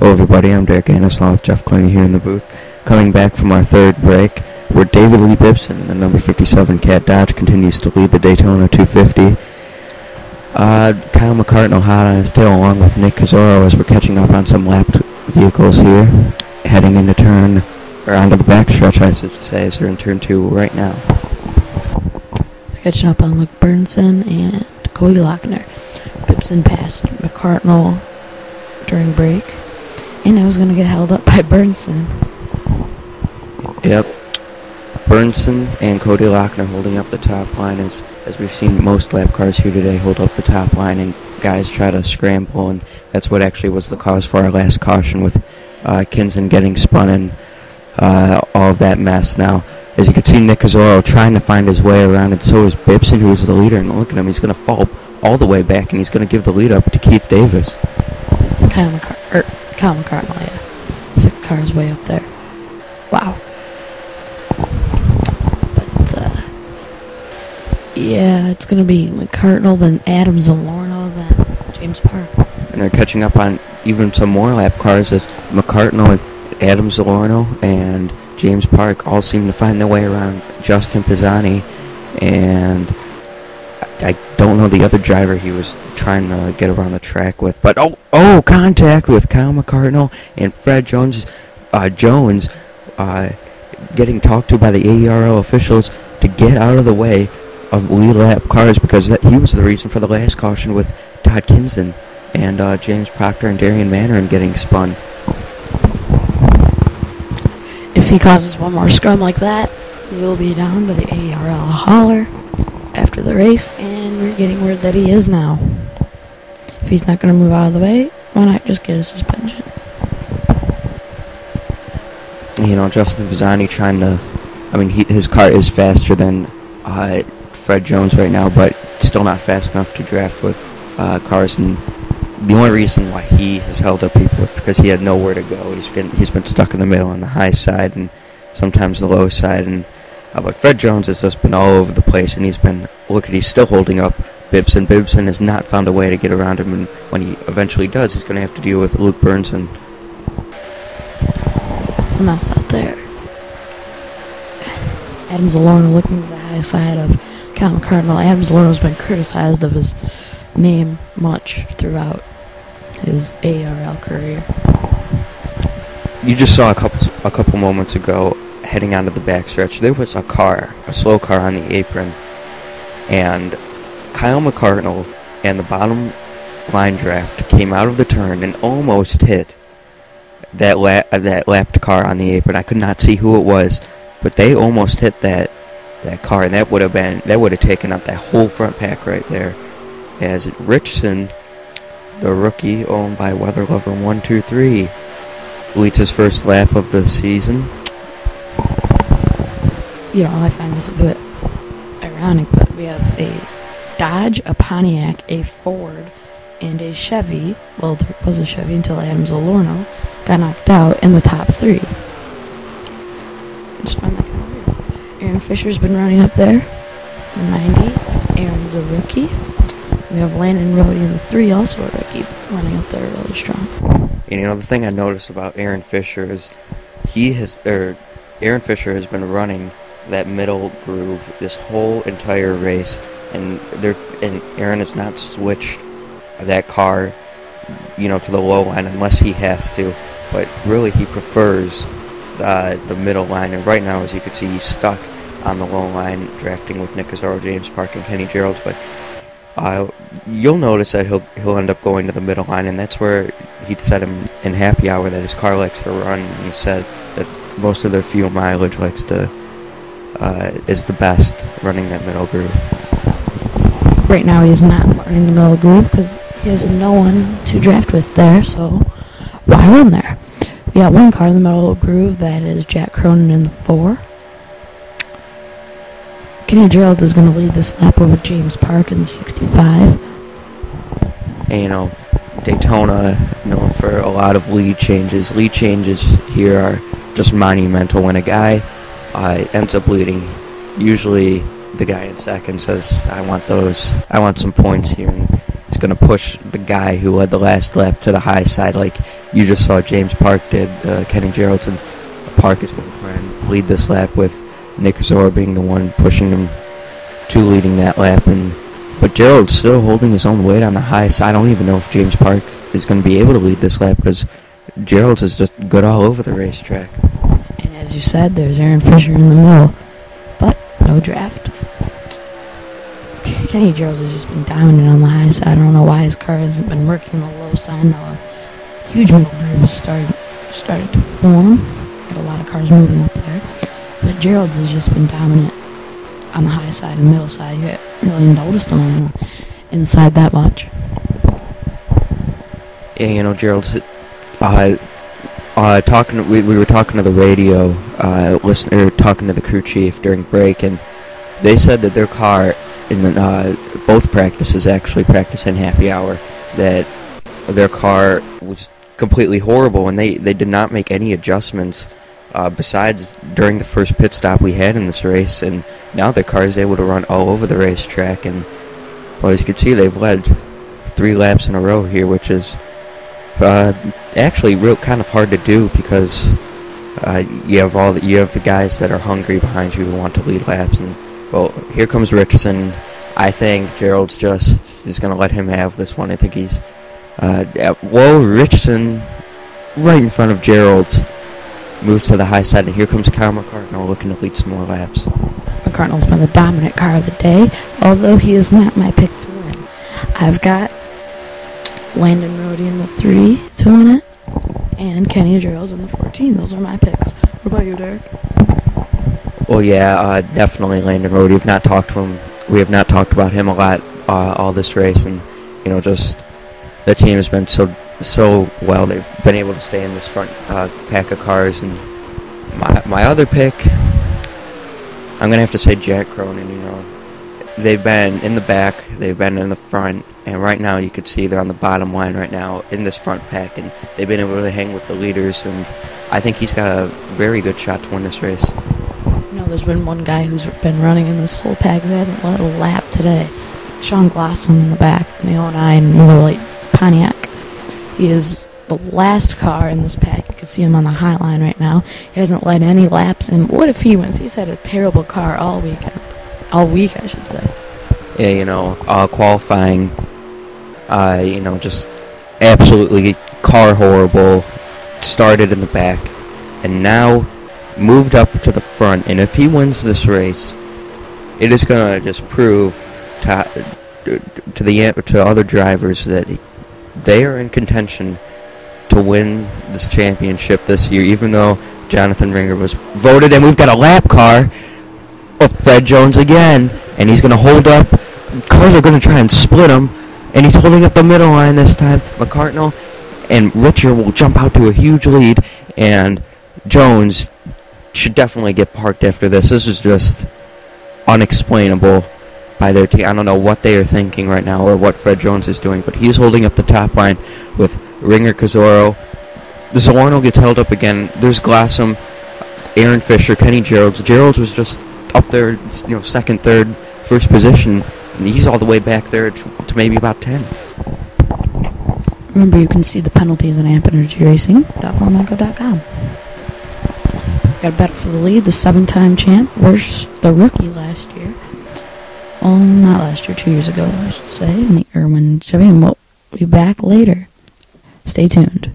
Hello everybody, I'm Derek Annis with Jeff Klinge here in the booth. Coming back from our third break, where David Lee Bibson in the number 57 Cat Dodge continues to lead the Daytona 250. Kyle McCartnell hot on his tail along with Nick Cazzaro as we're catching up on some lapped vehicles here. Heading into onto the backstretch, I should say, as they're in turn 2 right now. Catching up on Luke Burnson and Cody Lochner. Bibson passed McCartnell during break, and I was going to get held up by Burnson. Yep. Burnson and Cody Lochner holding up the top line as we've seen most lap cars here today hold up the top line and guys try to scramble, and that's what actually was the cause for our last caution with Kinsen getting spun and all of that mess. Now, as you can see, Nick Cazzaro trying to find his way around, and so is Bibson, who is the leader, and look at him, he's going to fall all the way back, and he's going to give the lead up to Keith Davis. Kyle McCartnell, yeah. 6 cars way up there. Wow. But, yeah, it's going to be McCartnell, then Adam Zalorno, then James Park. And they're catching up on even some more lap cars as McCartnell and Adam Zalorno and James Park all seem to find their way around Justin Pisani, and I don't know the other driver he was trying to get around the track with, but contact with Kyle McCartnell and Fred Jones getting talked to by the AERL officials to get out of the way of lead lap cars, because he was the reason for the last caution with Todd Kinsen and James Proctor and Darian Mannarin getting spun. If he causes one more scrum like that, we'll be down to the AERL hauler after the race, and we're getting word that he is now. If he's not going to move out of the way, why not just get a suspension? You know, Justin Pisani trying to... his car is faster than Fred Jones right now, but still not fast enough to draft with cars, and the only reason why he has held up people is because he had nowhere to go. He's been stuck in the middle on the high side and sometimes the low side, and but Fred Jones has just been all over the place, and he's still holding up Bibson. Bibson has not found a way to get around him, and when he eventually does, he's going to have to deal with Luke Burnson. It's a mess out there. Adam Zalorno looking to the high side of Kyle McCartnell. Adam Zalorno's been criticized of his name much throughout his ARL career. You just saw a couple moments ago, heading onto the backstretch, there was a slow car on the apron, and Kyle McCartnell and the bottom line draft came out of the turn and almost hit that lapped car on the apron. I could not see who it was, but they almost hit that car, and that would have taken up that whole front pack right there. As Richson, the rookie owned by Weather Lover 123, leads his first lap of the season. You know, I find this a bit ironic, but we have a Dodge, a Pontiac, a Ford, and a Chevy. Well, there was a Chevy until Adam Zalorno got knocked out in the top 3. I just find that kind of weird. Aaron Fisher's been running up there, the 90. Aaron's a rookie. We have Landon Rohde in the 3, also a rookie, running up there really strong. And you know, the thing I noticed about Aaron Fisher is Aaron Fisher has been running that middle groove this whole entire race, and Aaron has not switched that car, to the low line unless he has to, but really he prefers the middle line, and right now, as you can see, he's stuck on the low line drafting with Nick Cazzaro, James Park, and Kenny Gerald, but you'll notice that he'll end up going to the middle line, and that's where he'd said him in happy hour that his car likes to run, and he said that most of their fuel mileage is the best running that middle groove. Right now he's not running the middle groove because he has no one to draft with there, so why run there? We got one car in the middle groove, that is Jack Cronin in the 4. Kenny Gerald is going to lead this lap over James Park in the 65. And, Daytona, known for a lot of lead changes. Lead changes here are just monumental. When a guy ends up leading, usually the guy in second says, I want some points here. And he's going to push the guy who led the last lap to the high side like you just saw James Park did, Kenny Geraldson. Park is going to try and lead this lap with Nick Zora being the one pushing him to leading that lap. But Gerald's still holding his own weight on the high side. I don't even know if James Park is going to be able to lead this lap because Gerald's is just good all over the racetrack. And as you said, there's Aaron Fisher in the middle. But no draft. Kenny Gerald's has just been dominant on the high side. I don't know why his car hasn't been working the low side. Now a huge middle groove has started to form. Got a lot of cars moving up there. But Gerald's has just been dominant on the high side and middle side. You haven't really noticed him on the inside that much. Yeah, Gerald's we were talking to the radio talking to the crew chief during break, and they said that their car in both practices, actually practice and happy hour, that their car was completely horrible, and they did not make any adjustments besides during the first pit stop we had in this race, and now their car is able to run all over the racetrack. And well, as you can see, they've led 3 laps in a row here, which is actually real kind of hard to do because you have the guys that are hungry behind you who want to lead laps. And well, here comes Richardson. I think Gerald's just is going to let him have this one. I think he's Richardson right in front of Gerald's moves to the high side, and here comes Kyle McCartnell looking to lead some more laps. McCartnell's been the dominant car of the day, although he is not my pick to win. I've got Landon Rohde in the 3 to win it, and Kenny Gerald's in the 14. Those are my picks. What about you, Derek? Well, yeah, definitely Landon Rohde. We have not talked about him a lot all this race, and just the team has been so well. They've been able to stay in this front pack of cars. And my other pick, I'm gonna have to say Jack Cronin. They've been in the back, they've been in the front, and right now you could see they're on the bottom line right now in this front pack, and they've been able to hang with the leaders. And I think he's got a very good shot to win this race. There's been one guy who's been running in this whole pack who hasn't led a lap today. Sean Glosson in the back in the 09 Miller Lite Pontiac. He is the last car in this pack. You can see him on the high line right now. He hasn't led any laps, and what if he wins? He's had a terrible car all weekend. All week, I should say. Yeah, qualifying, just absolutely car horrible. Started in the back, and now moved up to the front. And if he wins this race, it is going to just prove to other drivers that they are in contention to win this championship this year, even though Jonathan Ringer was voted, and we've got a lap car of Fred Jones again, and he's going to hold up. Cars are going to try and split him, and he's holding up the middle line this time. McCartnell and Richer will jump out to a huge lead, and Jones should definitely get parked after this. This is just unexplainable by their team. I don't know what they are thinking right now or what Fred Jones is doing, but he's holding up the top line with Ringer, Cazorro. Zolano gets held up again. There's Glassam, Aaron Fisher, Kenny Gerald's. Gerald's was just up there, second, third, first position, and he's all the way back there to maybe about 10th. Remember, you can see the penalties on ampenergyracing.formego.com. Got a bet for the lead, the 7-time champ versus the rookie last year. Well, not last year, 2 years ago, I should say, in the Irwin Chevy, and we'll be back later. Stay tuned.